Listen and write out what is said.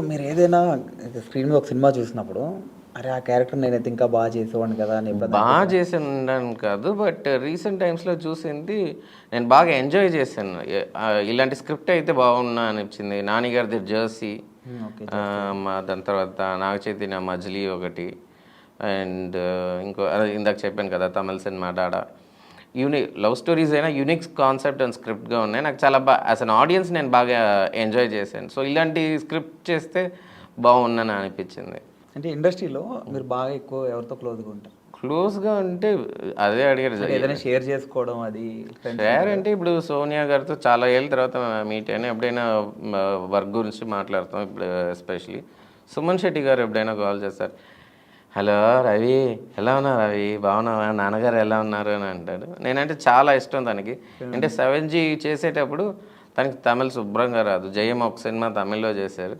మీరు ఏదైనా స్క్రీన్ మీద ఒక సినిమా చూసినప్పుడు, అరే! ఆ క్యారెక్టర్ నేనైతే ఇంకా బాగా చేసేవాడిని కదా! అని ఎప్పుడైనా అనిపించిందా? చేశానని కాదు. బట్ రీసెంట్ టైమ్స్‌లో చూసింది నేను బాగా ఎంజాయ్ చేశాను. ఇలాంటి స్క్రిప్ట్ అయితే బాగున్నా అనిపించింది. 'నాని' గారిది 'జెర్సీ'. ఓకే. జెర్సీ. దాని తర్వాత 'నాగ చైతన్య' 'మజిలీ' ఒకటి. అండ్ అదే ఇందాక చెప్పాను కదా! తమిళ్ సినిమా 'డాడా'. లవ్ స్టోరీస్ అయినా యూనిక్ కాన్సెప్ట్ అండ్ స్క్రిప్ట్‌గా ఉన్నాయి. నాకు చాలా యాస్ ఎన్ ఆడియన్స్ నేను బాగా ఎంజాయ్ చేశాను. సో, ఇలాంటి స్క్రిప్ట్ చేస్తే బాగుండని అనిపించింది. అంటే ఇండస్ట్రీలో మీరు బాగా ఎక్కువ ఎవరితో క్లోజ్‌గా ఉంటారు? క్లోజ్‌గా అంటే అదే అడిగారు. అంటే ఏదైనా షేర్ చేసుకోవడం అది ఫ్రెండ్స్ షేర్ మధ్యలో? అంటే ఇప్పుడు సోనియా గారితో చాలా ఏళ్ళ తర్వాత మీట్ అయినా ఎప్పుడైనా వర్క్ గురించి మాట్లాడతాం. ఇప్పుడు ఎస్పెషల్లీ సుమన్ శెట్టి గారు ఎప్పుడైనా కాల్ చేస్తారు. హలో రవి, ఎలా ఉన్నావు రవి, బాగున్నావా, నాన్నగారు ఎలా ఉన్నారు అని అంటాడు. నేనంటే చాలా ఇష్టం తనకి. అంటే 7G చేసేటప్పుడు తనకి తమిళ్ శుభ్రంగా రాదు. జయం ఒక సినిమా తమిళ్లో చేశారు.